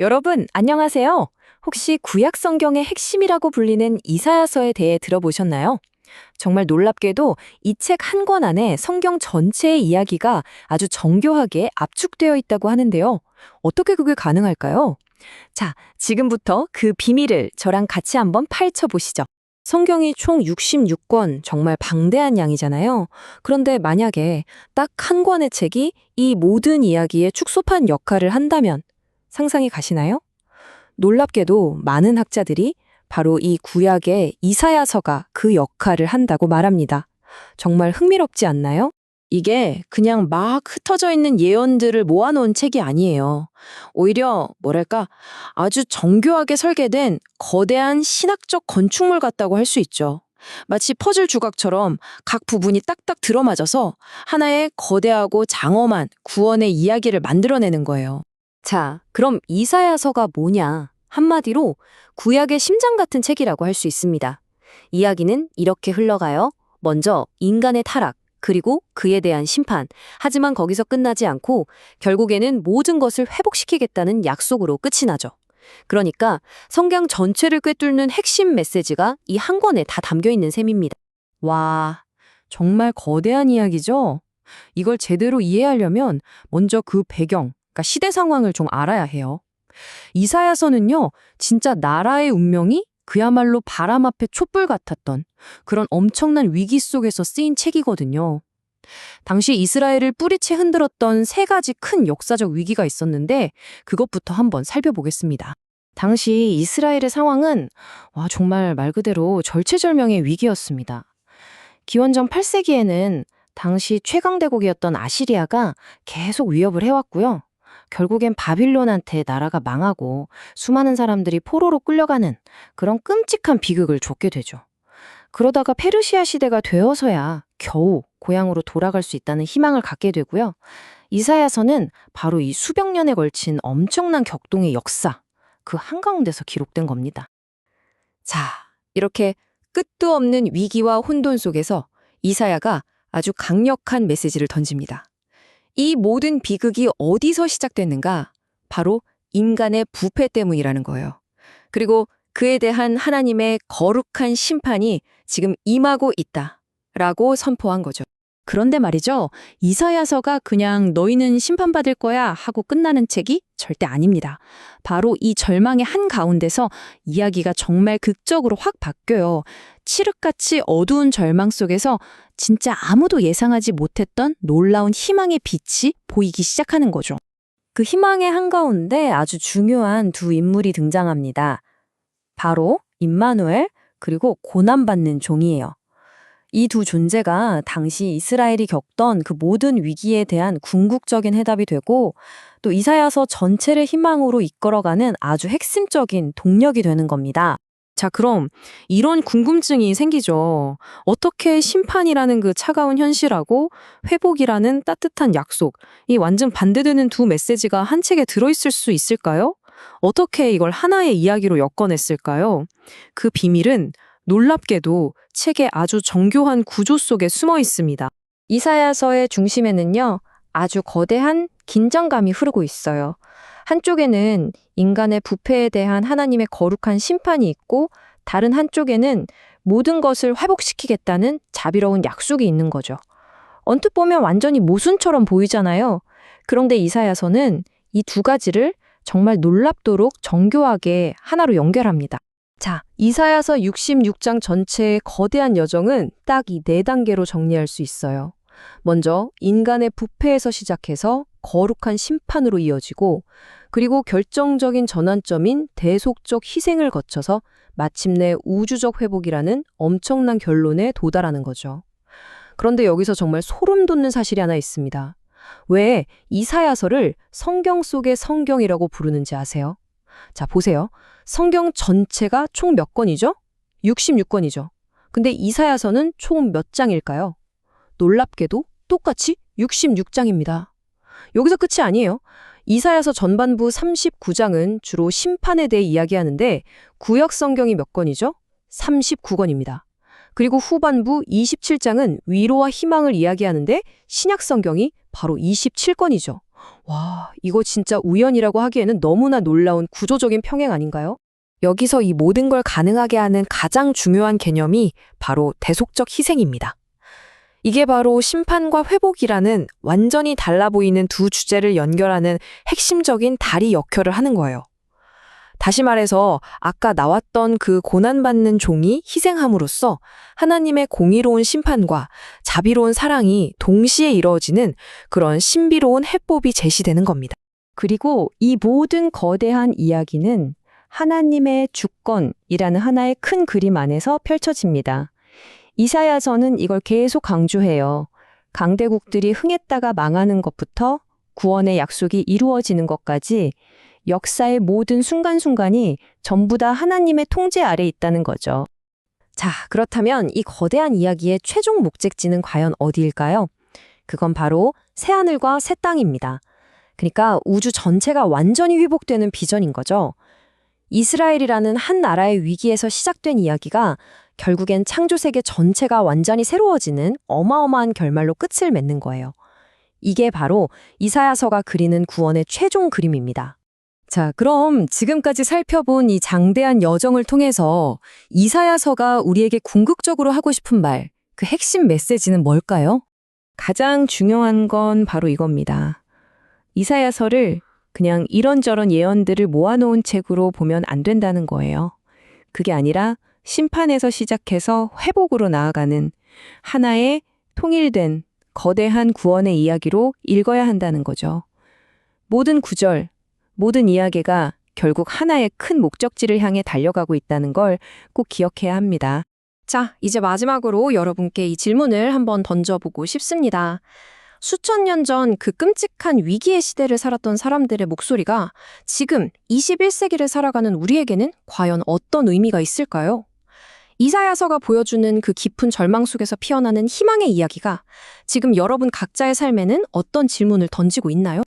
여러분, 안녕하세요. 혹시 구약 성경의 핵심이라고 불리는 이사야서에 대해 들어보셨나요? 정말 놀랍게도 이 책 한 권 안에 성경 전체의 이야기가 아주 정교하게 압축되어 있다고 하는데요. 어떻게 그게 가능할까요? 자, 지금부터 그 비밀을 저랑 같이 한번 파헤쳐 보시죠. 성경이 총 66권, 정말 방대한 양이잖아요. 그런데 만약에 딱 한 권의 책이 이 모든 이야기의 축소판 역할을 한다면 상상이 가시나요? 놀랍게도 많은 학자들이 바로 이 구약의 이사야서가 그 역할을 한다고 말합니다. 정말 흥미롭지 않나요? 이게 그냥 막 흩어져 있는 예언들을 모아놓은 책이 아니에요. 오히려 뭐랄까 아주 정교하게 설계된 거대한 신학적 건축물 같다고 할 수 있죠. 마치 퍼즐 조각처럼 각 부분이 딱딱 들어맞아서 하나의 거대하고 장엄한 구원의 이야기를 만들어내는 거예요. 자, 그럼 이사야서가 뭐냐? 한마디로 구약의 심장 같은 책이라고 할 수 있습니다. 이야기는 이렇게 흘러가요. 먼저 인간의 타락, 그리고 그에 대한 심판. 하지만 거기서 끝나지 않고 결국에는 모든 것을 회복시키겠다는 약속으로 끝이 나죠. 그러니까 성경 전체를 꿰뚫는 핵심 메시지가 이 한 권에 다 담겨 있는 셈입니다. 와, 정말 거대한 이야기죠? 이걸 제대로 이해하려면 먼저 그 배경, 그러니까 시대 상황을 좀 알아야 해요. 이사야서는요, 진짜 나라의 운명이 그야말로 바람 앞에 촛불 같았던 그런 엄청난 위기 속에서 쓰인 책이거든요. 당시 이스라엘을 뿌리채 흔들었던 세 가지 큰 역사적 위기가 있었는데 그것부터 한번 살펴보겠습니다. 당시 이스라엘의 상황은 정말 말 그대로 절체절명의 위기였습니다. 기원전 8세기에는 당시 최강대국이었던 아시리아가 계속 위협을 해왔고요. 결국엔 바빌론한테 나라가 망하고 수많은 사람들이 포로로 끌려가는 그런 끔찍한 비극을 줬게 되죠. 그러다가 페르시아 시대가 되어서야 겨우 고향으로 돌아갈 수 있다는 희망을 갖게 되고요. 이사야서는 바로 이 수백 년에 걸친 엄청난 격동의 역사, 그 한가운데서 기록된 겁니다. 자, 이렇게 끝도 없는 위기와 혼돈 속에서 이사야가 아주 강력한 메시지를 던집니다. 이 모든 비극이 어디서 시작됐는가? 바로 인간의 부패 때문이라는 거예요. 그리고 그에 대한 하나님의 거룩한 심판이 지금 임하고 있다라고 선포한 거죠. 그런데 말이죠. 이사야서가 그냥 너희는 심판받을 거야 하고 끝나는 책이 절대 아닙니다. 바로 이 절망의 한가운데서 이야기가 정말 극적으로 확 바뀌어요. 칠흑같이 어두운 절망 속에서 진짜 아무도 예상하지 못했던 놀라운 희망의 빛이 보이기 시작하는 거죠. 그 희망의 한가운데 아주 중요한 두 인물이 등장합니다. 바로 임마누엘 그리고 고난받는 종이에요. 이 두 존재가 당시 이스라엘이 겪던 그 모든 위기에 대한 궁극적인 해답이 되고 또 이사야서 전체를 희망으로 이끌어가는 아주 핵심적인 동력이 되는 겁니다. 자, 그럼 이런 궁금증이 생기죠. 어떻게 심판이라는 그 차가운 현실하고 회복이라는 따뜻한 약속, 이 완전 반대되는 두 메시지가 한 책에 들어있을 수 있을까요? 어떻게 이걸 하나의 이야기로 엮어냈을까요? 그 비밀은 놀랍게도 책의 아주 정교한 구조 속에 숨어 있습니다. 이사야서의 중심에는요, 아주 거대한 긴장감이 흐르고 있어요. 한쪽에는 인간의 부패에 대한 하나님의 거룩한 심판이 있고 다른 한쪽에는 모든 것을 회복시키겠다는 자비로운 약속이 있는 거죠. 언뜻 보면 완전히 모순처럼 보이잖아요. 그런데 이사야서는 이 두 가지를 정말 놀랍도록 정교하게 하나로 연결합니다. 자, 이사야서 66장 전체의 거대한 여정은 딱 이 네 단계로 정리할 수 있어요. 먼저 인간의 부패에서 시작해서 거룩한 심판으로 이어지고 그리고 결정적인 전환점인 대속적 희생을 거쳐서 마침내 우주적 회복이라는 엄청난 결론에 도달하는 거죠. 그런데 여기서 정말 소름 돋는 사실이 하나 있습니다. 왜 이사야서를 성경 속의 성경이라고 부르는지 아세요? 자, 보세요. 성경 전체가 총 몇 권이죠? 66권이죠. 근데 이사야서는 총 몇 장일까요? 놀랍게도 똑같이 66장입니다. 여기서 끝이 아니에요. 이사야서 전반부 39장은 주로 심판에 대해 이야기하는데 구약 성경이 몇 권이죠? 39권입니다. 그리고 후반부 27장은 위로와 희망을 이야기하는데 신약 성경이 바로 27권이죠. 와, 이거 진짜 우연이라고 하기에는 너무나 놀라운 구조적인 평행 아닌가요? 여기서 이 모든 걸 가능하게 하는 가장 중요한 개념이 바로 대속적 희생입니다. 이게 바로 심판과 회복이라는 완전히 달라 보이는 두 주제를 연결하는 핵심적인 다리 역할을 하는 거예요. 다시 말해서 아까 나왔던 그 고난받는 종이 희생함으로써 하나님의 공의로운 심판과 자비로운 사랑이 동시에 이루어지는 그런 신비로운 해법이 제시되는 겁니다. 그리고 이 모든 거대한 이야기는 하나님의 주권이라는 하나의 큰 그림 안에서 펼쳐집니다. 이사야서는 이걸 계속 강조해요. 강대국들이 흥했다가 망하는 것부터 구원의 약속이 이루어지는 것까지 역사의 모든 순간순간이 전부 다 하나님의 통제 아래 있다는 거죠. 자, 그렇다면 이 거대한 이야기의 최종 목적지는 과연 어디일까요? 그건 바로 새하늘과 새 땅입니다. 그러니까 우주 전체가 완전히 회복되는 비전인 거죠. 이스라엘이라는 한 나라의 위기에서 시작된 이야기가 결국엔 창조세계 전체가 완전히 새로워지는 어마어마한 결말로 끝을 맺는 거예요. 이게 바로 이사야서가 그리는 구원의 최종 그림입니다. 자, 그럼 지금까지 살펴본 이 장대한 여정을 통해서 이사야서가 우리에게 궁극적으로 하고 싶은 말, 그 핵심 메시지는 뭘까요? 가장 중요한 건 바로 이겁니다. 이사야서를 그냥 이런저런 예언들을 모아놓은 책으로 보면 안 된다는 거예요. 그게 아니라 심판에서 시작해서 회복으로 나아가는 하나의 통일된 거대한 구원의 이야기로 읽어야 한다는 거죠. 모든 구절, 모든 이야기가 결국 하나의 큰 목적지를 향해 달려가고 있다는 걸 꼭 기억해야 합니다. 자, 이제 마지막으로 여러분께 이 질문을 한번 던져보고 싶습니다. 수천 년 전 그 끔찍한 위기의 시대를 살았던 사람들의 목소리가 지금 21세기를 살아가는 우리에게는 과연 어떤 의미가 있을까요? 이사야서가 보여주는 그 깊은 절망 속에서 피어나는 희망의 이야기가 지금 여러분 각자의 삶에는 어떤 질문을 던지고 있나요?